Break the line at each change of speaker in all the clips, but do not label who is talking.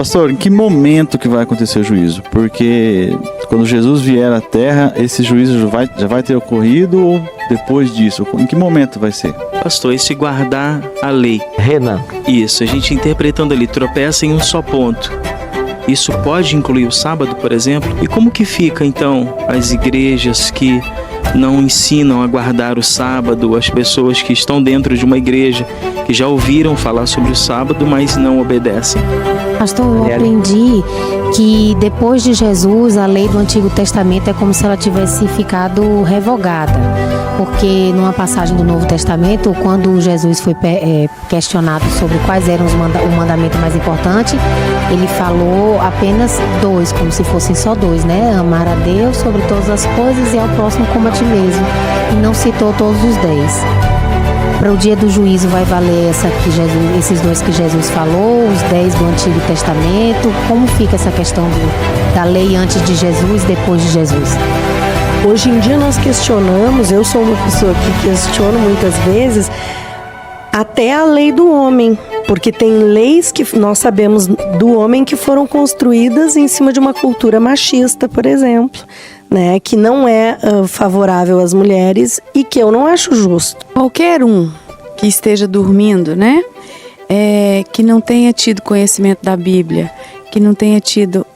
Pastor, em que momento que vai acontecer o juízo? Porque quando Jesus vier à Terra, esse juízo já vai ter ocorrido ou depois disso? Em que momento vai ser?
Pastor, esse guardar a lei.
Renan.
Isso, a gente interpretando ali, tropeça em um só ponto. Isso pode incluir o sábado, por exemplo? E como que fica, então, as igrejas que não ensinam a guardar o sábado, as pessoas que estão dentro de uma igreja, que já ouviram falar sobre o sábado, mas não obedecem?
Pastor, eu aprendi que depois de Jesus, a lei do Antigo Testamento é como se ela tivesse ficado revogada. Porque numa passagem do Novo Testamento, quando Jesus foi questionado sobre quais eram o mandamento mais importante, ele falou apenas 2, como se fossem só 2, né? Amar a Deus sobre todas as coisas e ao próximo como a ti mesmo. E não citou todos os 10. Para o dia do juízo vai valer esses 2 que Jesus falou, os 10 do Antigo Testamento. Como fica essa questão da lei antes de Jesus e depois de Jesus?
Hoje em dia nós questionamos, eu sou uma pessoa que questiono muitas vezes, até a lei do homem. Porque tem leis que nós sabemos do homem que foram construídas em cima de uma cultura machista, por exemplo, né, que não é favorável às mulheres e que eu não acho justo.
Qualquer um que esteja dormindo, né, que não tenha tido conhecimento da Bíblia, que não tenha tido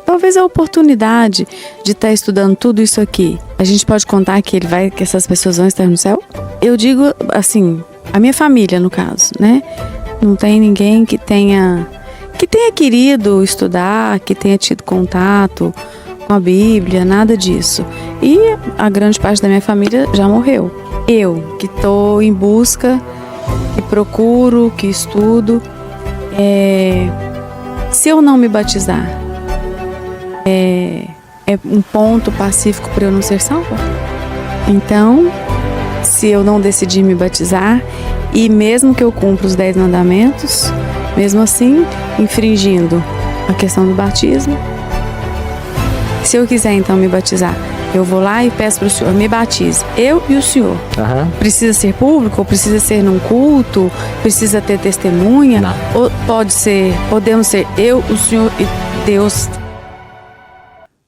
talvez a oportunidade de estar estudando tudo isso aqui, a gente pode contar que essas pessoas vão estar no céu? Eu digo assim, a minha família no caso, né, não tem ninguém que tenha querido estudar, que tenha tido contato com a Bíblia, nada disso. E a grande parte da minha família já morreu. Eu, que estou em busca, que procuro, que estudo, se eu não me batizar, é um ponto pacífico para eu não ser salva? Então, se eu não decidir me batizar, e mesmo que eu cumpra os 10 mandamentos, mesmo assim, infringindo a questão do batismo, se eu quiser então me batizar, eu vou lá e peço para o senhor, me batize, eu e o senhor. Precisa ser público, ou precisa ser num culto, precisa ter testemunha?
Não.
Ou podemos ser eu, o senhor e Deus?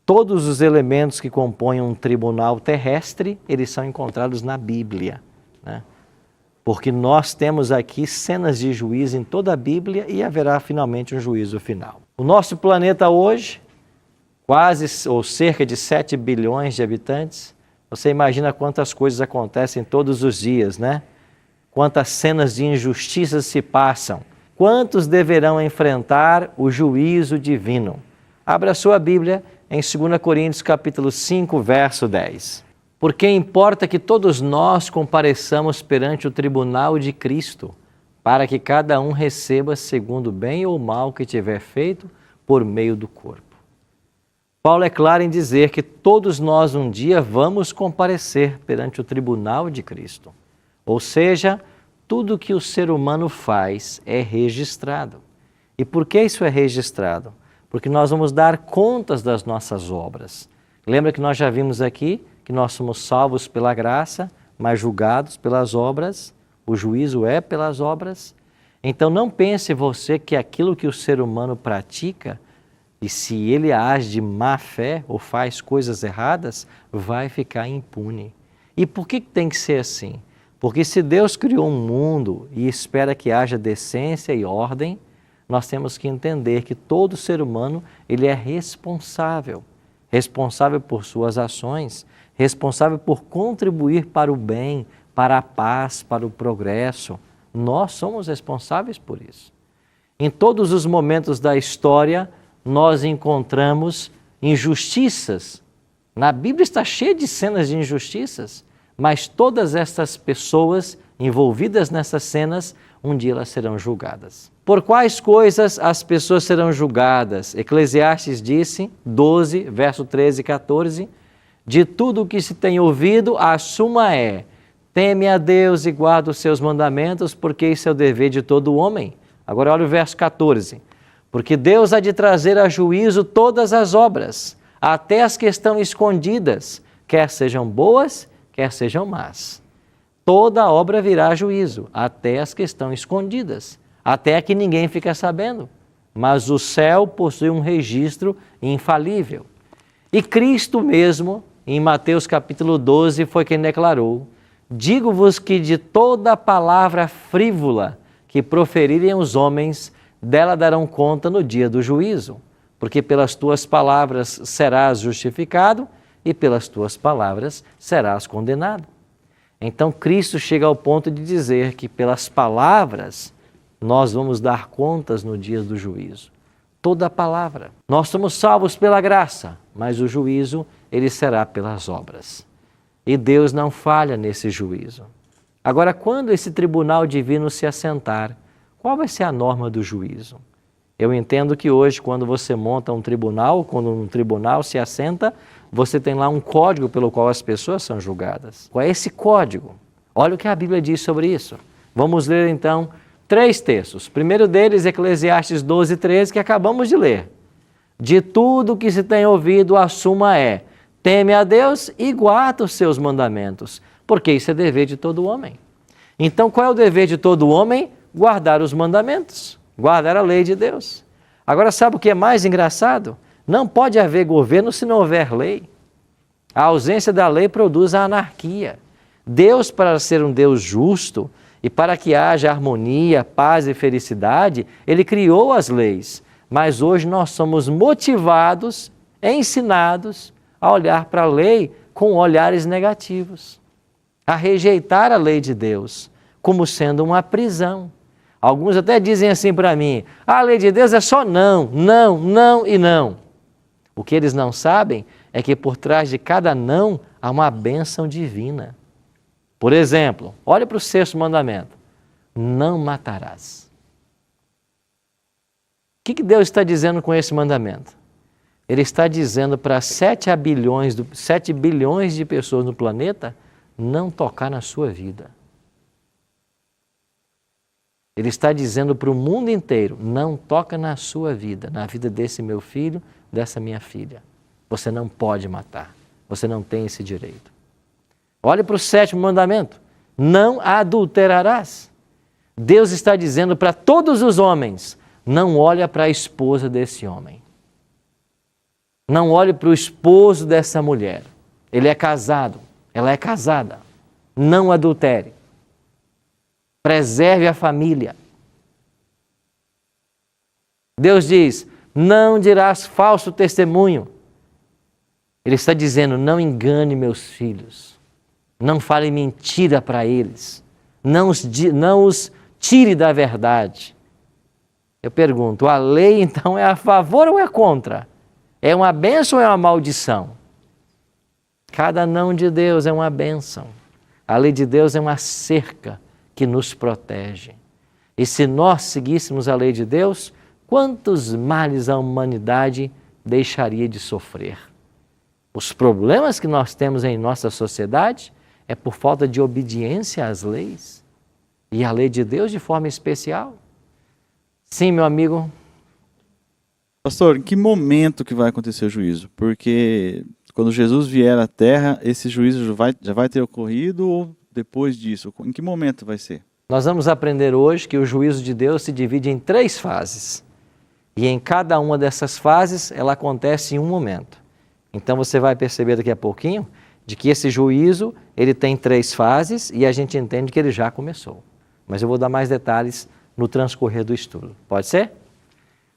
Todos os elementos que compõem um tribunal terrestre, eles são encontrados na Bíblia, né? Porque nós temos aqui cenas de juízo em toda a Bíblia e haverá finalmente um juízo final. O nosso planeta hoje, quase ou cerca de 7 bilhões de habitantes, você imagina quantas coisas acontecem todos os dias, né? Quantas cenas de injustiças se passam. Quantos deverão enfrentar o juízo divino? Abra a sua Bíblia em 2 Coríntios capítulo 5, verso 10. Porque importa que todos nós compareçamos perante o tribunal de Cristo, para que cada um receba segundo o bem ou mal que tiver feito por meio do corpo. Paulo é claro em dizer que todos nós um dia vamos comparecer perante o tribunal de Cristo. Ou seja, tudo que o ser humano faz é registrado. E por que isso é registrado? Porque nós vamos dar contas das nossas obras. Lembra que nós já vimos aqui que nós somos salvos pela graça, mas julgados pelas obras? O juízo é pelas obras? Então não pense você que aquilo que o ser humano pratica, e se ele age de má fé ou faz coisas erradas, vai ficar impune. E por que tem que ser assim? Porque se Deus criou um mundo e espera que haja decência e ordem, nós temos que entender que todo ser humano ele é responsável por suas ações, responsável por contribuir para o bem, para a paz, para o progresso. Nós somos responsáveis por isso. Em todos os momentos da história, nós encontramos injustiças. Na Bíblia está cheia de cenas de injustiças, mas todas estas pessoas envolvidas nessas cenas, um dia elas serão julgadas. Por quais coisas as pessoas serão julgadas? Eclesiastes disse, 12, verso 13 e 14, de tudo o que se tem ouvido, a suma é: teme a Deus e guarda os seus mandamentos, porque isso é o dever de todo homem. Agora olha o verso 14. Porque Deus há de trazer a juízo todas as obras, até as que estão escondidas, quer sejam boas, quer sejam más. Toda obra virá a juízo, até as que estão escondidas, até a que ninguém fica sabendo. mas o céu possui um registro infalível. E Cristo mesmo, em Mateus capítulo 12, foi quem declarou: digo-vos que de toda palavra frívola que proferirem os homens, dela darão conta no dia do juízo, porque pelas tuas palavras serás justificado e pelas tuas palavras serás condenado. Então Cristo chega ao ponto de dizer que pelas palavras nós vamos dar contas no dia do juízo. Toda palavra. Nós somos salvos pela graça, mas o juízo ele será pelas obras. E Deus não falha nesse juízo. Agora, quando esse tribunal divino se assentar, qual vai ser a norma do juízo? Eu entendo que hoje, quando você monta um tribunal, quando um tribunal se assenta, você tem lá um código pelo qual as pessoas são julgadas. Qual é esse código? Olha o que a Bíblia diz sobre isso. Vamos ler então 3 textos. O primeiro deles, Eclesiastes 12, 13, que acabamos de ler. De tudo que se tem ouvido, a suma é: teme a Deus e guarda os seus mandamentos, porque isso é dever de todo homem. Então, qual é o dever de todo homem? Guardar os mandamentos, guardar a lei de Deus. Agora, sabe o que é mais engraçado? Não pode haver governo se não houver lei. A ausência da lei produz a anarquia. Deus, para ser um Deus justo e para que haja harmonia, paz e felicidade, Ele criou as leis. Mas hoje nós somos motivados, ensinados a olhar para a lei com olhares negativos, a rejeitar a lei de Deus como sendo uma prisão. Alguns até dizem assim para mim: a lei de Deus é só não, não, não e não. O que eles não sabem é que por trás de cada não há uma bênção divina. Por exemplo, olha para o 6º mandamento: não matarás. O que Deus está dizendo com esse mandamento? Ele está dizendo para 7 bilhões de pessoas no planeta não tocar na sua vida. Ele está dizendo para o mundo inteiro: não toca na sua vida, na vida desse meu filho, dessa minha filha. Você não pode matar, você não tem esse direito. Olhe para o 7º mandamento: não adulterarás. Deus está dizendo para todos os homens: não olha para a esposa desse homem. Não olhe para o esposo dessa mulher. Ele é casado, ela é casada. Não adultere. Preserve a família. Deus diz: não dirás falso testemunho. Ele está dizendo: não engane meus filhos. Não fale mentira para eles. Não os tire da verdade. Eu pergunto: a lei então é a favor ou é contra? É uma bênção ou é uma maldição? Cada não de Deus é uma bênção. A lei de Deus é uma cerca que nos protege. E se nós seguíssemos a lei de Deus, quantos males a humanidade deixaria de sofrer? Os problemas que nós temos em nossa sociedade é por falta de obediência às leis. E a lei de Deus de forma especial. Sim, meu amigo.
Pastor, em que momento que vai acontecer o juízo? Porque quando Jesus vier à Terra, esse juízo já vai ter ocorrido ou depois disso? Em que momento vai ser?
Nós vamos aprender hoje que o juízo de Deus se divide em 3 fases. E em cada uma dessas fases, ela acontece em um momento. Então você vai perceber daqui a pouquinho de que esse juízo, ele tem 3 fases e a gente entende que ele já começou. Mas eu vou dar mais detalhes no transcorrer do estudo. Pode ser?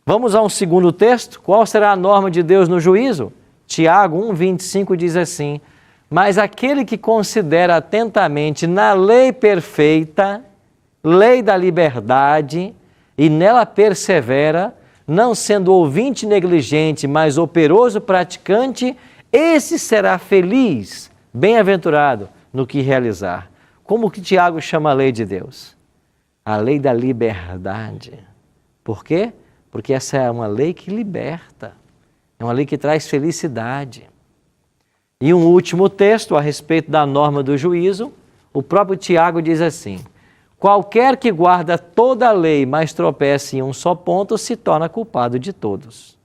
Vamos a um segundo texto. Qual será a norma de Deus no juízo? Tiago 1,25 diz assim: mas aquele que considera atentamente na lei perfeita, lei da liberdade, e nela persevera, não sendo ouvinte negligente, mas operoso praticante, esse será feliz, bem-aventurado no que realizar. Como que Tiago chama a lei de Deus? A lei da liberdade. Por quê? Porque essa é uma lei que liberta, é uma lei que traz felicidade. E um último texto a respeito da norma do juízo, o próprio Tiago diz assim: qualquer que guarda toda a lei, mas tropeça em um só ponto, se torna culpado de todos.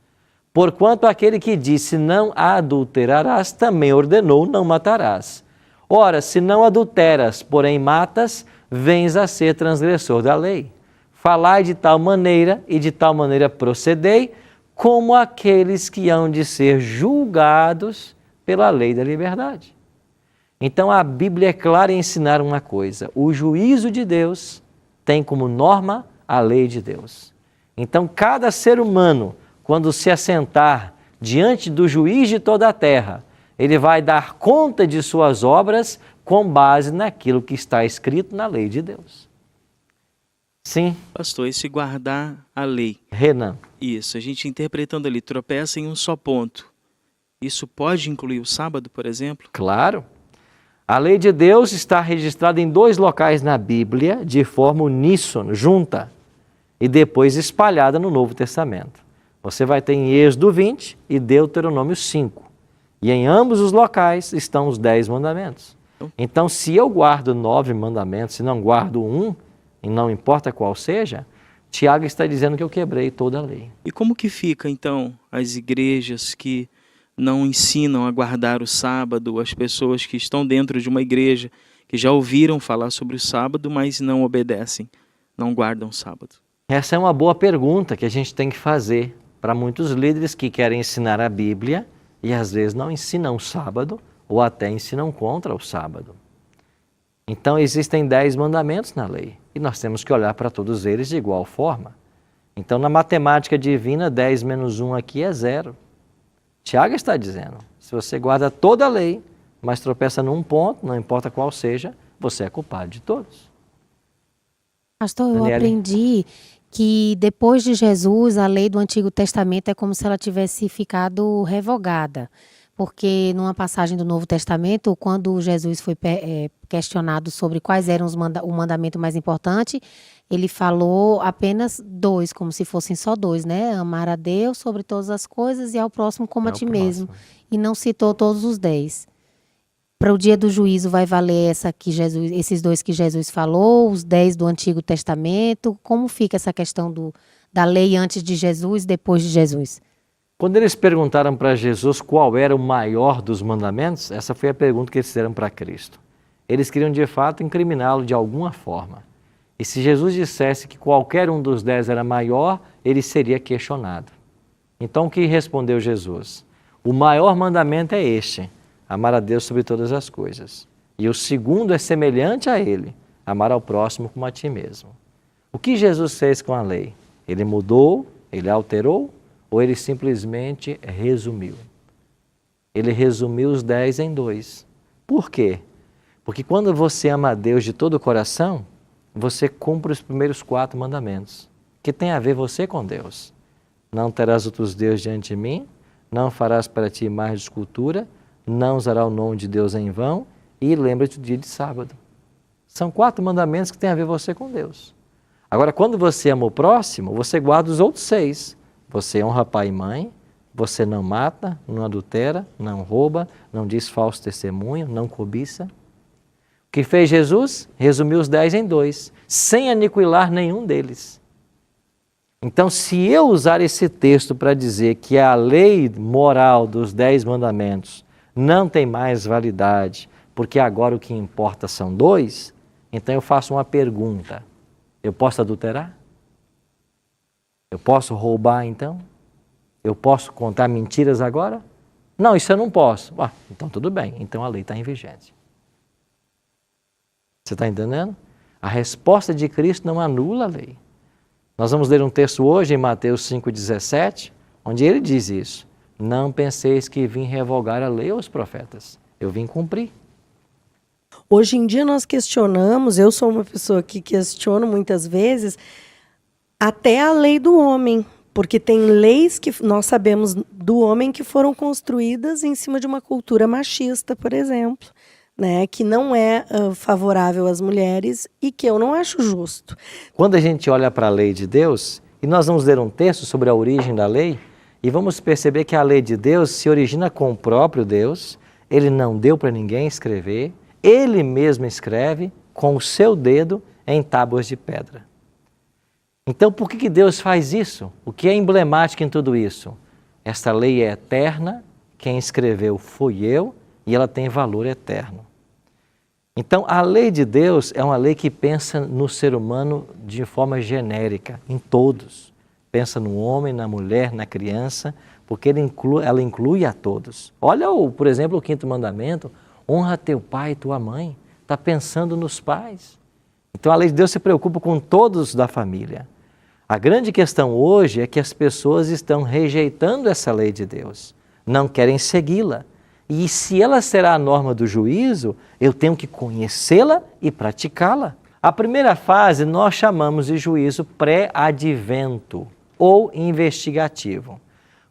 Porquanto aquele que disse não adulterarás, também ordenou não matarás. Ora, se não adulteras, porém matas, vens a ser transgressor da lei. falai de tal maneira e de tal maneira procedei, como aqueles que hão de ser julgados pela lei da liberdade. Então a Bíblia é clara em ensinar uma coisa: o juízo de Deus tem como norma a lei de Deus. Então cada ser humano, quando se assentar diante do juiz de toda a terra, ele vai dar conta de suas obras com base naquilo que está escrito na lei de Deus. Sim.
Pastor, e se guardar a lei?
Renan.
Isso, a gente interpretando ali, tropeça em um só ponto. Isso pode incluir o sábado, por exemplo?
Claro. A lei de Deus está registrada em 2 locais na Bíblia, de forma uníssona, junta, e depois espalhada no Novo Testamento. Você vai ter em Êxodo 20 e Deuteronômio 5. E em ambos os locais estão os 10 mandamentos. Então, se eu guardo 9 mandamentos, se não guardo um, e não importa qual seja, Tiago está dizendo que eu quebrei toda a lei.
E como que fica, então, as igrejas que não ensinam a guardar o sábado, as pessoas que estão dentro de uma igreja, que já ouviram falar sobre o sábado, mas não obedecem, não guardam o sábado?
Essa é uma boa pergunta que a gente tem que fazer para muitos líderes que querem ensinar a Bíblia e às vezes não ensinam o sábado ou até ensinam contra o sábado. Então existem 10 mandamentos na lei e nós temos que olhar para todos eles de igual forma. Então na matemática divina, 10 menos 1 aqui é 0. Tiago está dizendo, se você guarda toda a lei, mas tropeça num ponto, não importa qual seja, você é culpado de todos.
Pastor, eu
Daniele.
aprendi que depois de Jesus, a lei do Antigo Testamento é como se ela tivesse ficado revogada. Porque numa passagem do Novo Testamento, quando Jesus foi questionado sobre quais eram o mandamento mais importante, ele falou apenas 2, como se fossem só 2, né? Amar a Deus sobre todas as coisas e ao próximo como a ti mesmo. E não citou todos os 10. Para o dia do juízo vai valer esses 2 que Jesus falou, os 10 do Antigo Testamento? Como fica essa questão da lei antes de Jesus e depois de Jesus?
Quando eles perguntaram para Jesus qual era o maior dos mandamentos, essa foi a pergunta que eles fizeram para Cristo. Eles queriam de fato incriminá-lo de alguma forma. E se Jesus dissesse que qualquer um dos 10 era maior, ele seria questionado. Então o que respondeu Jesus? O maior mandamento é este: amar a Deus sobre todas as coisas. E o segundo é semelhante a ele: amar ao próximo como a ti mesmo. O que Jesus fez com a lei? Ele mudou? Ele alterou? Ou ele simplesmente resumiu? Ele resumiu os 10 em 2. Por quê? Porque quando você ama a Deus de todo o coração, você cumpre os primeiros 4 mandamentos, que tem a ver você com Deus. Não terás outros deuses diante de mim, não farás para ti imagem de escultura, não usará o nome de Deus em vão e lembra-te do dia de sábado. São 4 mandamentos que têm a ver você com Deus. Agora, quando você ama o próximo, você guarda os outros 6. Você honra pai e mãe, você não mata, não adultera, não rouba, não diz falso testemunho, não cobiça. O que fez Jesus? Resumiu os 10 em 2, sem aniquilar nenhum deles. Então, se eu usar esse texto para dizer que a lei moral dos 10 mandamentos não tem mais validade, porque agora o que importa são 2, então eu faço uma pergunta: eu posso adulterar? Eu posso roubar então? Eu posso contar mentiras agora? Não, isso eu não posso. Então tudo bem, então a lei está em vigência. Você está entendendo? A resposta de Cristo não anula a lei. Nós vamos ler um texto hoje em Mateus 5,17, onde ele diz isso: não penseis que vim revogar a lei ou os profetas, eu vim cumprir.
Hoje em dia nós questionamos, eu sou uma pessoa que questiono muitas vezes, até a lei do homem, porque tem leis que nós sabemos do homem que foram construídas em cima de uma cultura machista, por exemplo, né, que não é favorável às mulheres e que eu não acho justo.
Quando a gente olha para a lei de Deus, e nós vamos ler um texto sobre a origem da lei, e vamos perceber que a lei de Deus se origina com o próprio Deus, ele não deu para ninguém escrever, ele mesmo escreve com o seu dedo em tábuas de pedra. Então, por que Deus faz isso? O que é emblemático em tudo isso? Esta lei é eterna, quem escreveu fui eu, e ela tem valor eterno. Então, a lei de Deus é uma lei que pensa no ser humano de forma genérica, em todos. Pensa no homem, na mulher, na criança, porque ela inclui a todos. Olha, por exemplo, o 5º mandamento, honra teu pai e tua mãe. Está pensando nos pais. Então, a lei de Deus se preocupa com todos da família. A grande questão hoje é que as pessoas estão rejeitando essa lei de Deus, não querem segui-la. E se ela será a norma do juízo, eu tenho que conhecê-la e praticá-la. A primeira fase nós chamamos de juízo pré-advento ou investigativo.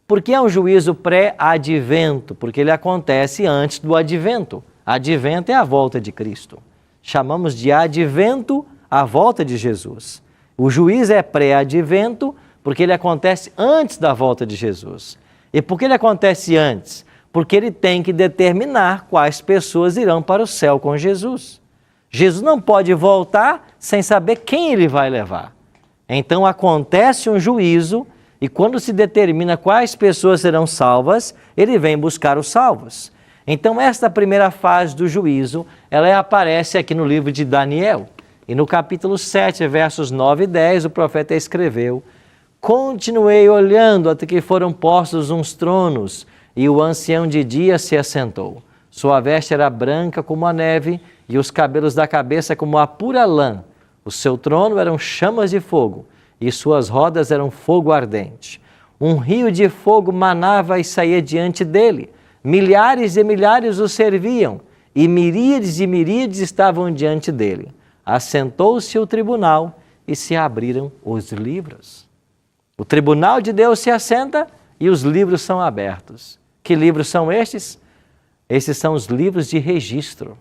Por que é um juízo pré-advento? Porque ele acontece antes do advento. Advento é a volta de Cristo. Chamamos de advento a volta de Jesus. O juízo é pré-advento porque ele acontece antes da volta de Jesus. E por que ele acontece antes? Porque ele tem que determinar quais pessoas irão para o céu com Jesus. Jesus não pode voltar sem saber quem ele vai levar. Então acontece um juízo e quando se determina quais pessoas serão salvas, ele vem buscar os salvos. Então esta primeira fase do juízo, ela aparece aqui no livro de Daniel. E no capítulo 7, versos 9 e 10, o profeta escreveu: continuei olhando até que foram postos uns tronos, e o ancião de dia se assentou. Sua veste era branca como a neve, e os cabelos da cabeça como a pura lã. O seu trono eram chamas de fogo, e suas rodas eram fogo ardente. Um rio de fogo manava e saía diante dele. Milhares e milhares o serviam, e miríades estavam diante dele. Assentou-se o tribunal e se abriram os livros. O tribunal de Deus se assenta e os livros são abertos. Que livros são estes? Esses são os livros de registro.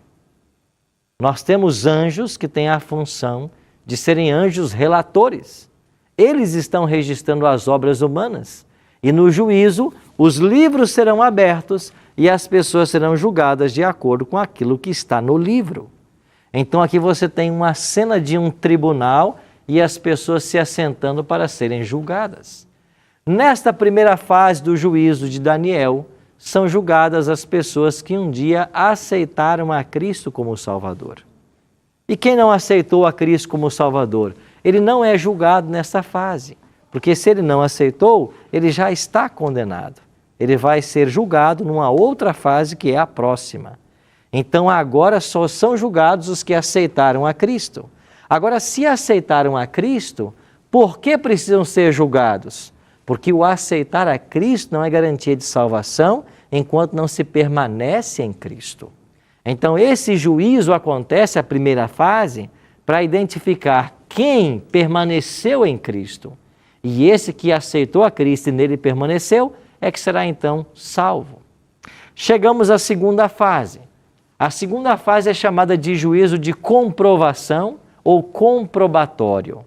Nós temos anjos que têm a função de serem anjos relatores. Eles estão registrando as obras humanas. E no juízo, os livros serão abertos e as pessoas serão julgadas de acordo com aquilo que está no livro. Então aqui você tem uma cena de um tribunal e as pessoas se assentando para serem julgadas. Nesta primeira fase do juízo de Daniel, são julgadas as pessoas que um dia aceitaram a Cristo como Salvador. E quem não aceitou a Cristo como Salvador? Ele não é julgado nesta fase, porque se ele não aceitou, ele já está condenado. Ele vai ser julgado numa outra fase que é a próxima. Então agora só são julgados os que aceitaram a Cristo. Agora, se aceitaram a Cristo, por que precisam ser julgados? Porque o aceitar a Cristo não é garantia de salvação enquanto não se permanece em Cristo. Então esse juízo acontece, a primeira fase, para identificar quem permaneceu em Cristo. E esse que aceitou a Cristo e nele permaneceu, é que será então salvo. Chegamos à segunda fase. A segunda fase é chamada de juízo de comprovação ou comprobatório.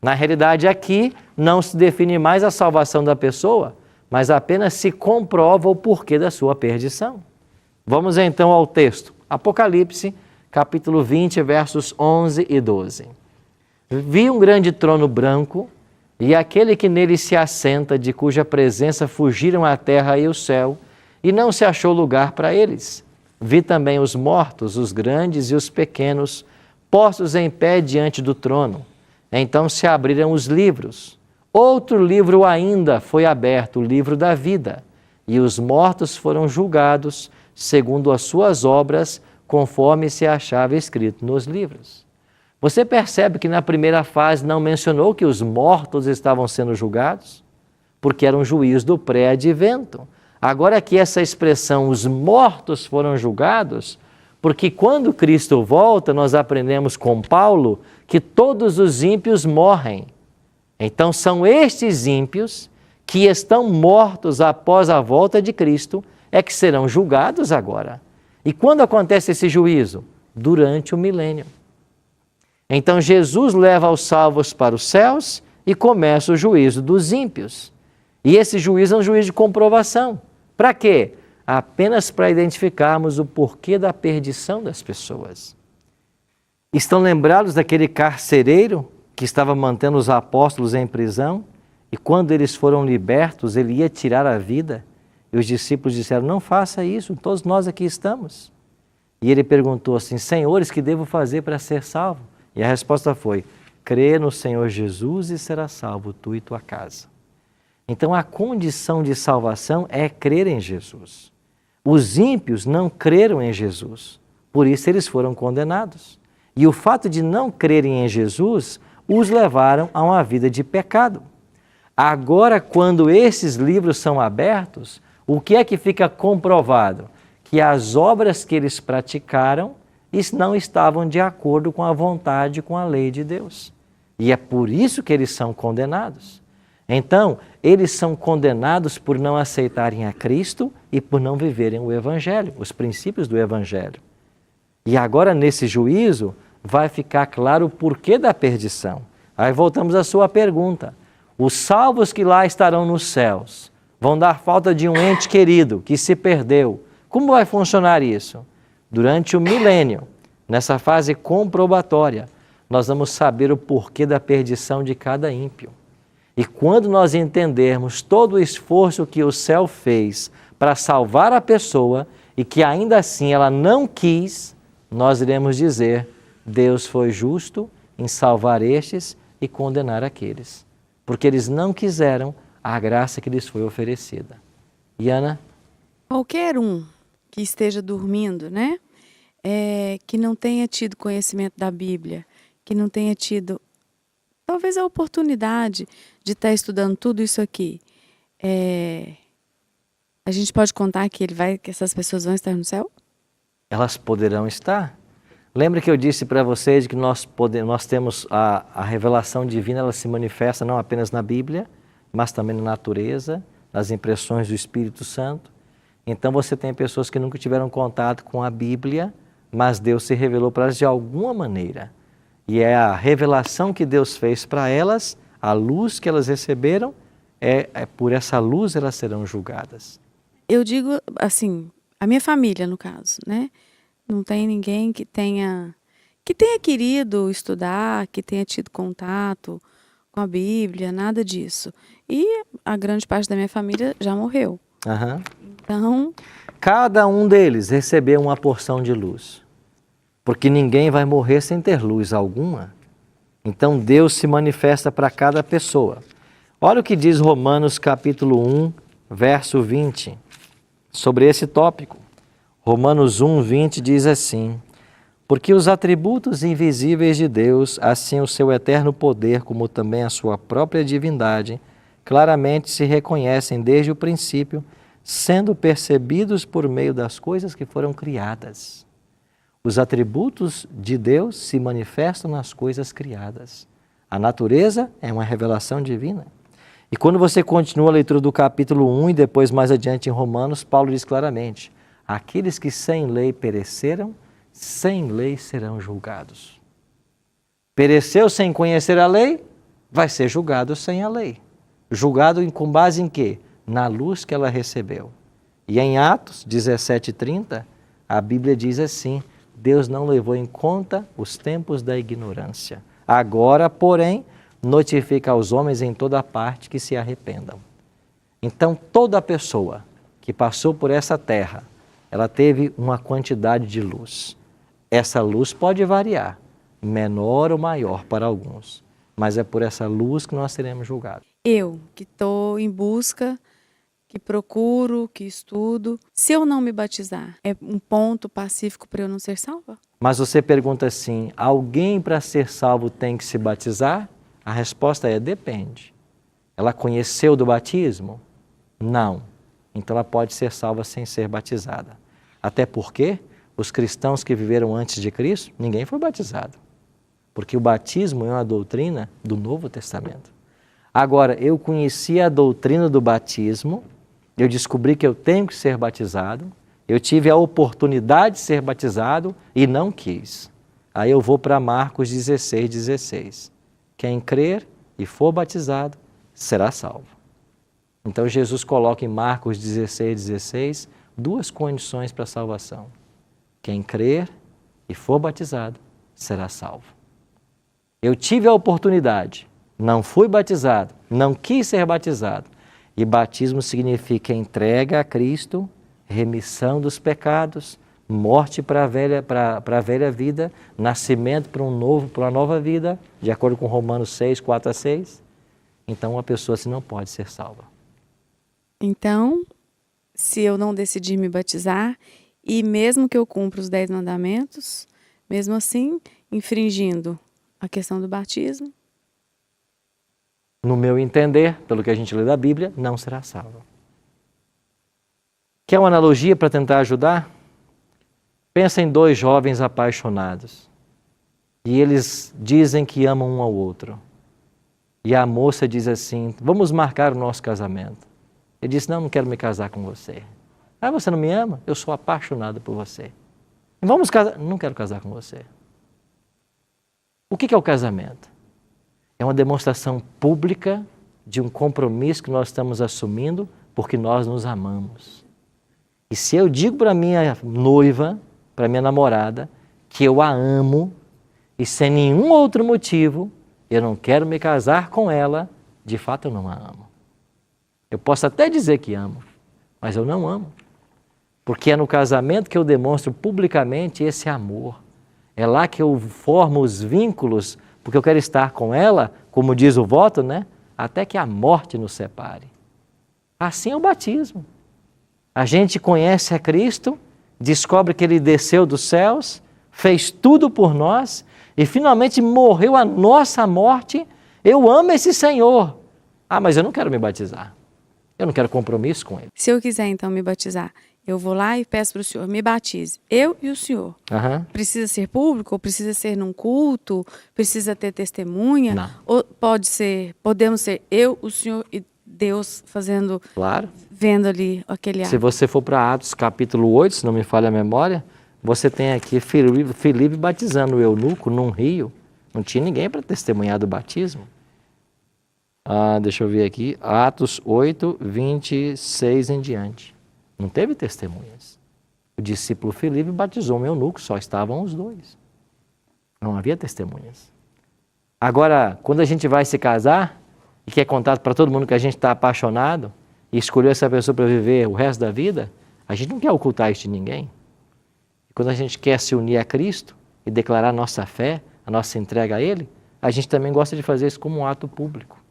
Na realidade, aqui não se define mais a salvação da pessoa, mas apenas se comprova o porquê da sua perdição. Vamos então ao texto. Apocalipse, capítulo 20, versos 11 e 12. Vi um grande trono branco e aquele que nele se assenta, de cuja presença fugiram a terra e o céu, e não se achou lugar para eles. Vi também os mortos, os grandes e os pequenos, postos em pé diante do trono. Então se abriram os livros. Outro livro ainda foi aberto, o livro da vida, e os mortos foram julgados segundo as suas obras, conforme se achava escrito nos livros. Você percebe que na primeira fase não mencionou que os mortos estavam sendo julgados? Porque era um juízo do pré-advento. Agora aqui essa expressão, os mortos foram julgados, porque quando Cristo volta, nós aprendemos com Paulo que todos os ímpios morrem. Então são estes ímpios que estão mortos após a volta de Cristo, é que serão julgados agora. E quando acontece esse juízo? Durante o milênio. Então Jesus leva os salvos para os céus e começa o juízo dos ímpios. E esse juízo é um juízo de comprovação. Para quê? Apenas para identificarmos o porquê da perdição das pessoas. Estão lembrados daquele carcereiro que estava mantendo os apóstolos em prisão? E quando eles foram libertos, ele ia tirar a vida. E os discípulos disseram, não faça isso, todos nós aqui estamos. E ele perguntou assim: Senhores, que devo fazer para ser salvo? E a resposta foi: crê no Senhor Jesus e serás salvo, tu e tua casa. Então a condição de salvação é crer em Jesus. Os ímpios não creram em Jesus, por isso eles foram condenados. E o fato de não crerem em Jesus os levaram a uma vida de pecado. Agora, quando esses livros são abertos, o que é que fica comprovado? Que as obras que eles praticaram não estavam de acordo com a vontade, com a lei de Deus. E é por isso que eles são condenados. Então, eles são condenados por não aceitarem a Cristo e por não viverem o Evangelho, os princípios do Evangelho. E agora, nesse juízo, vai ficar claro o porquê da perdição. Aí voltamos à sua pergunta. Os salvos que lá estarão nos céus vão dar falta de um ente querido que se perdeu. Como vai funcionar isso? Durante o milênio, nessa fase comprobatória, nós vamos saber o porquê da perdição de cada ímpio. E quando nós entendermos todo o esforço que o céu fez para salvar a pessoa e que ainda assim ela não quis, nós iremos dizer: Deus foi justo em salvar estes e condenar aqueles, porque eles não quiseram a graça que lhes foi oferecida. E Ana?
Qualquer um que esteja dormindo, né? Que não tenha tido conhecimento da Bíblia, que não tenha tido talvez a oportunidade de estar estudando tudo isso aqui, a gente pode contar que essas pessoas vão estar no céu?
Elas poderão estar. Lembra que eu disse para vocês que nós temos a revelação divina, ela se manifesta não apenas na Bíblia, mas também na natureza, nas impressões do Espírito Santo. Então você tem pessoas que nunca tiveram contato com a Bíblia, mas Deus se revelou para elas de alguma maneira. E é a revelação que Deus fez para elas, a luz que elas receberam, por essa luz elas serão julgadas.
Eu digo assim, a minha família no caso, né? Não tem ninguém que tenha querido estudar, que tenha tido contato com a Bíblia, nada disso. E a grande parte da minha família já morreu.
Uhum.
Então,
cada um deles recebeu uma porção de luz, porque ninguém vai morrer sem ter luz alguma. Então Deus se manifesta para cada pessoa. Olha o que diz Romanos capítulo 1, verso 20, sobre esse tópico. Romanos 1, 20 diz assim: porque os atributos invisíveis de Deus, assim o seu eterno poder, como também a sua própria divindade, claramente se reconhecem desde o princípio, sendo percebidos por meio das coisas que foram criadas. Os atributos de Deus se manifestam nas coisas criadas. A natureza é uma revelação divina. E quando você continua a leitura do capítulo 1 e depois mais adiante em Romanos, Paulo diz claramente: aqueles que sem lei pereceram, sem lei serão julgados. Pereceu sem conhecer a lei, vai ser julgado sem a lei. Julgado com base em quê? Na luz que ela recebeu. E em Atos 17:30, a Bíblia diz assim: Deus não levou em conta os tempos da ignorância. Agora, porém, notifica aos homens em toda parte que se arrependam. Então, toda pessoa que passou por essa terra, ela teve uma quantidade de luz. Essa luz pode variar, menor ou maior para alguns, mas é por essa luz que nós seremos julgados.
eu que estou em busca, que procuro, que estudo, se eu não me batizar, é um ponto pacífico para eu não ser salva?
Mas você pergunta assim: alguém para ser salvo tem que se batizar? A resposta é: depende. Ela conheceu do batismo? Não. Então ela pode ser salva sem ser batizada. Até porque os cristãos que viveram antes de Cristo, ninguém foi batizado. Porque o batismo é uma doutrina do Novo Testamento. Agora, eu conheci a doutrina do batismo, eu descobri que eu tenho que ser batizado, eu tive a oportunidade de ser batizado e não quis. Aí eu vou para Marcos 16:16. Quem crer e for batizado será salvo. Então Jesus coloca em Marcos 16:16 duas condições para a salvação. Quem crer e for batizado será salvo. Eu tive a oportunidade, não fui batizado, não quis ser batizado. E batismo significa entrega a Cristo, remissão dos pecados, morte para a velha vida, nascimento para uma nova vida, de acordo com Romanos 6, 4 a 6. Então, uma pessoa assim não pode ser salva.
Então, se eu não decidir me batizar, e mesmo que eu cumpra os 10 mandamentos, mesmo assim, infringindo a questão do batismo,
no meu entender, pelo que a gente lê da Bíblia, não será salva. Quer uma analogia para tentar ajudar? Pensa em 2 jovens apaixonados. E eles dizem que amam um ao outro. E a moça diz assim, vamos marcar o nosso casamento. Ele diz, não quero me casar com você. Ah, você não me ama? Eu sou apaixonado por você. Vamos casar? Não quero casar com você. O que é o casamento? É uma demonstração pública de um compromisso que nós estamos assumindo porque nós nos amamos. E se eu digo para minha noiva, para minha namorada, que eu a amo e sem nenhum outro motivo, eu não quero me casar com ela, de fato eu não a amo. Eu posso até dizer que amo, mas eu não amo. Porque é no casamento que eu demonstro publicamente esse amor. É lá que eu formo os vínculos, porque eu quero estar com ela, como diz o voto, né? Até que a morte nos separe. Assim é o batismo. A gente conhece a Cristo, descobre que Ele desceu dos céus, fez tudo por nós e finalmente morreu a nossa morte. Eu amo esse Senhor. Ah, mas eu não quero me batizar. Eu não quero compromisso com Ele.
se eu quiser então me batizar, eu vou lá e peço para o senhor, me batize, eu e o senhor. Precisa ser público, ou precisa ser num culto, precisa ter testemunha?
Não.
Ou podemos ser eu, o senhor e Deus fazendo,
Claro.
vendo ali aquele ato?
Se você for para Atos capítulo 8, se não me falha a memória, você tem aqui Filipe batizando o eunuco num rio. Não tinha ninguém para testemunhar do batismo. Deixa eu ver aqui. Atos 8, 26 em diante. Não teve testemunhas. O discípulo Filipe batizou um eunuco, só estavam os 2. Não havia testemunhas. Agora, quando a gente vai se casar e quer contar para todo mundo que a gente está apaixonado e escolheu essa pessoa para viver o resto da vida, a gente não quer ocultar isso de ninguém. Quando a gente quer se unir a Cristo e declarar a nossa fé, a nossa entrega a Ele, a gente também gosta de fazer isso como um ato público.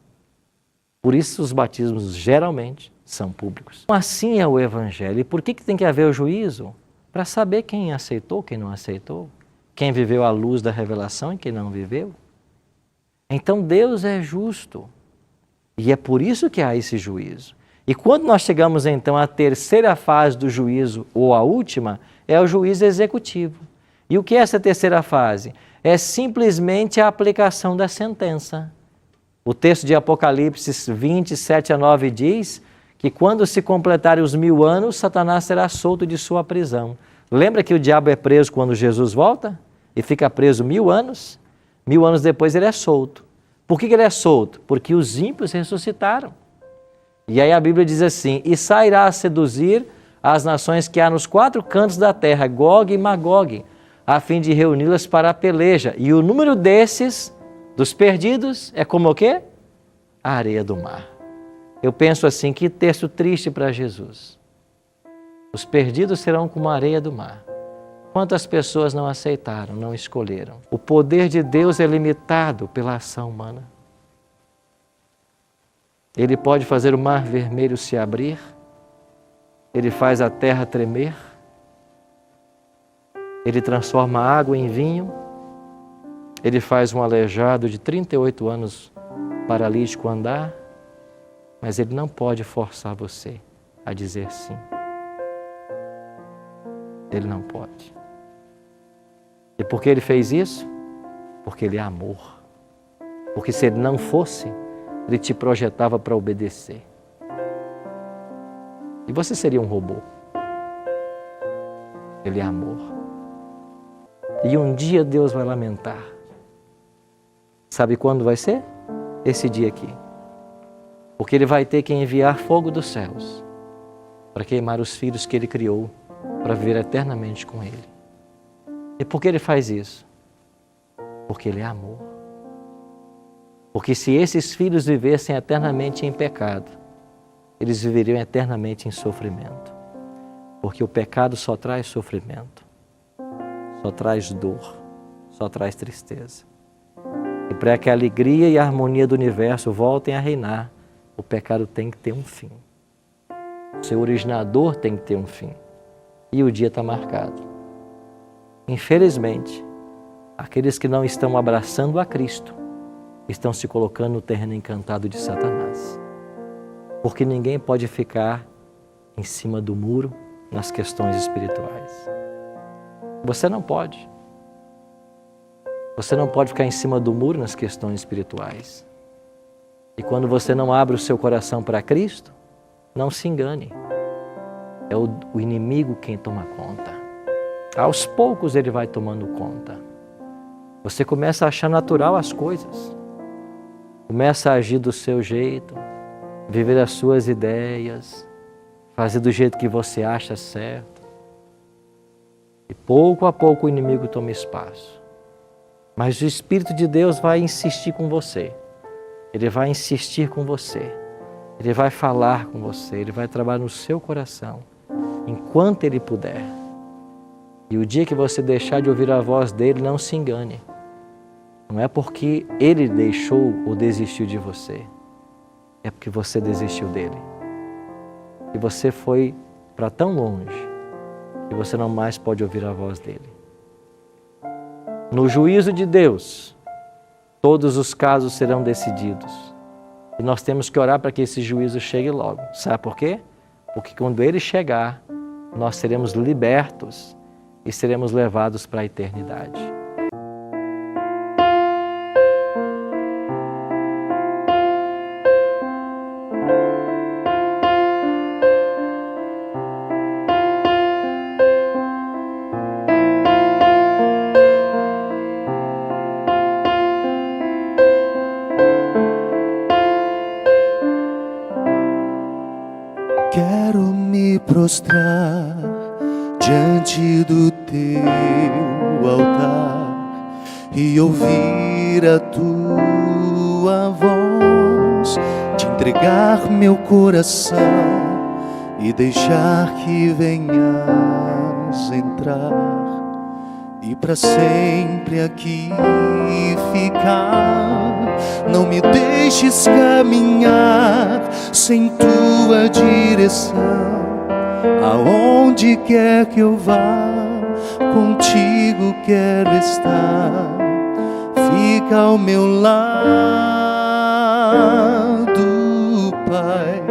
Por isso os batismos geralmente são públicos. Assim é o Evangelho. E por que tem que haver o juízo? Para saber quem aceitou, quem não aceitou, quem viveu à luz da revelação e quem não viveu. Então Deus é justo. E é por isso que há esse juízo. E quando nós chegamos então à terceira fase do juízo, ou a última, é o juízo executivo. E o que é essa terceira fase? É simplesmente a aplicação da sentença. O texto de Apocalipse 27 a 9 diz que quando se completarem os 1000 anos, Satanás será solto de sua prisão. Lembra que o diabo é preso quando Jesus volta? E fica preso 1000 anos? 1000 anos depois ele é solto. Por que ele é solto? Porque os ímpios ressuscitaram. E aí a Bíblia diz assim, e sairá a seduzir as nações que há nos 4 cantos da terra, Gog e Magog, a fim de reuni-las para a peleja. E o número desses, dos perdidos, é como o quê? A areia do mar. Eu penso assim, que texto triste para Jesus. Os perdidos serão como a areia do mar. Quantas pessoas não aceitaram, não escolheram? O poder de Deus é limitado pela ação humana. Ele pode fazer o mar vermelho se abrir, ele faz a terra tremer, ele transforma a água em vinho, ele faz um aleijado de 38 anos paralítico andar, mas ele não pode forçar você a dizer sim. Ele não pode. E por que ele fez isso? Porque ele é amor. Porque se ele não fosse, ele te projetava para obedecer. E você seria um robô. Ele é amor. E um dia Deus vai lamentar. Sabe quando vai ser? Esse dia aqui. Porque Ele vai ter que enviar fogo dos céus para queimar os filhos que Ele criou para viver eternamente com Ele. E por que Ele faz isso? Porque Ele é amor. Porque se esses filhos vivessem eternamente em pecado, eles viveriam eternamente em sofrimento. Porque o pecado só traz sofrimento. só traz dor, só traz tristeza. E para que a alegria e a harmonia do universo voltem a reinar, o pecado tem que ter um fim. O seu originador tem que ter um fim. E o dia está marcado. Infelizmente, aqueles que não estão abraçando a Cristo estão se colocando no terreno encantado de Satanás. Porque ninguém pode ficar em cima do muro nas questões espirituais. Você não pode. Você não pode ficar em cima do muro nas questões espirituais. E quando você não abre o seu coração para Cristo, não se engane. É o inimigo quem toma conta. Aos poucos ele vai tomando conta. Você começa a achar natural as coisas. Começa a agir do seu jeito, viver as suas ideias, fazer do jeito que você acha certo. E pouco a pouco o inimigo toma espaço. Mas o Espírito de Deus vai insistir com você. Ele vai insistir com você. Ele vai falar com você. Ele vai trabalhar no seu coração, enquanto Ele puder. E o dia que você deixar de ouvir a voz dEle, não se engane. Não é porque Ele deixou ou desistiu de você. É porque você desistiu dEle. E você foi para tão longe que você não mais pode ouvir a voz dEle. No juízo de Deus, todos os casos serão decididos. E nós temos que orar para que esse juízo chegue logo. Sabe por quê? Porque quando Ele chegar, nós seremos libertos e seremos levados para a eternidade.
Quero me prostrar diante do teu altar e ouvir a tua voz, te entregar meu coração e deixar que venhas entrar e para sempre aqui ficar. Não me deixes caminhar sem tua direção. Aonde quer que eu vá, contigo quero estar. Fica ao meu lado, Pai,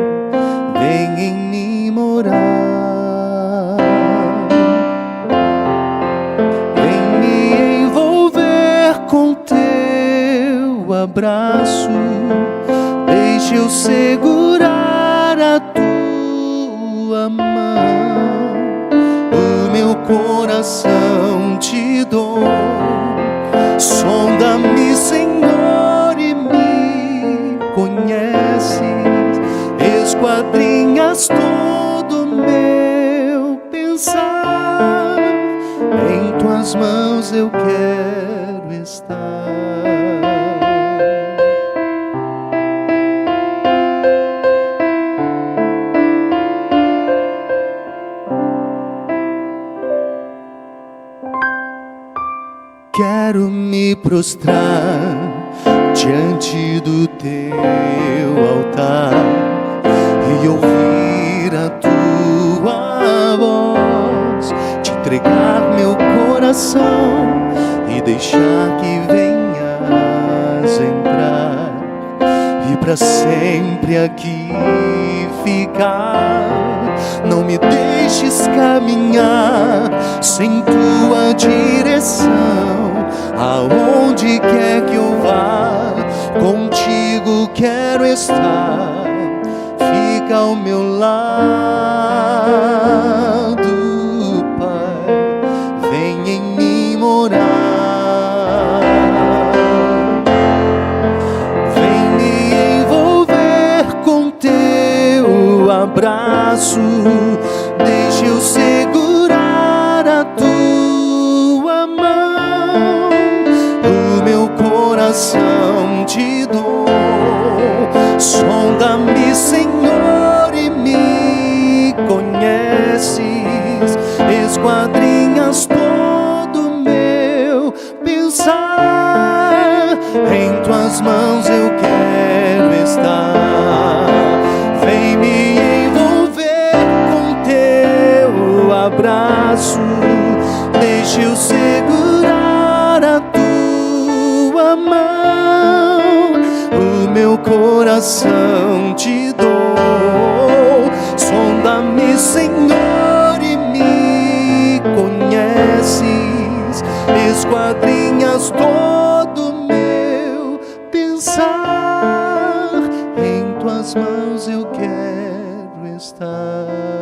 vem em mim morar. Vem me envolver com teu abraço, deixa eu segurar a tua mão. O meu coração te dou, sonda-me, Senhor, e me conheces, esquadrinhas todo meu pensar. Em tuas mãos eu quero estar. Quero me prostrar diante do teu altar e ouvir a tua voz, te entregar meu coração e deixar que venhas entrar e para sempre aqui ficar. Não me deixes caminhar sem tua direção. Aonde quer que eu vá, contigo quero estar. Fica ao meu lado, Pai, vem em mim morar. Vem me envolver com teu abraço, deixa eu segurar a tua mão. O meu coração te dou, sonda-me, Senhor, e me conheces, esquadrinhas todo meu braço, deixa eu segurar a tua mão. O meu coração te dou, sonda-me, Senhor, e me conheces, esquadrinhas todo meu pensar, em tuas mãos eu quero estar.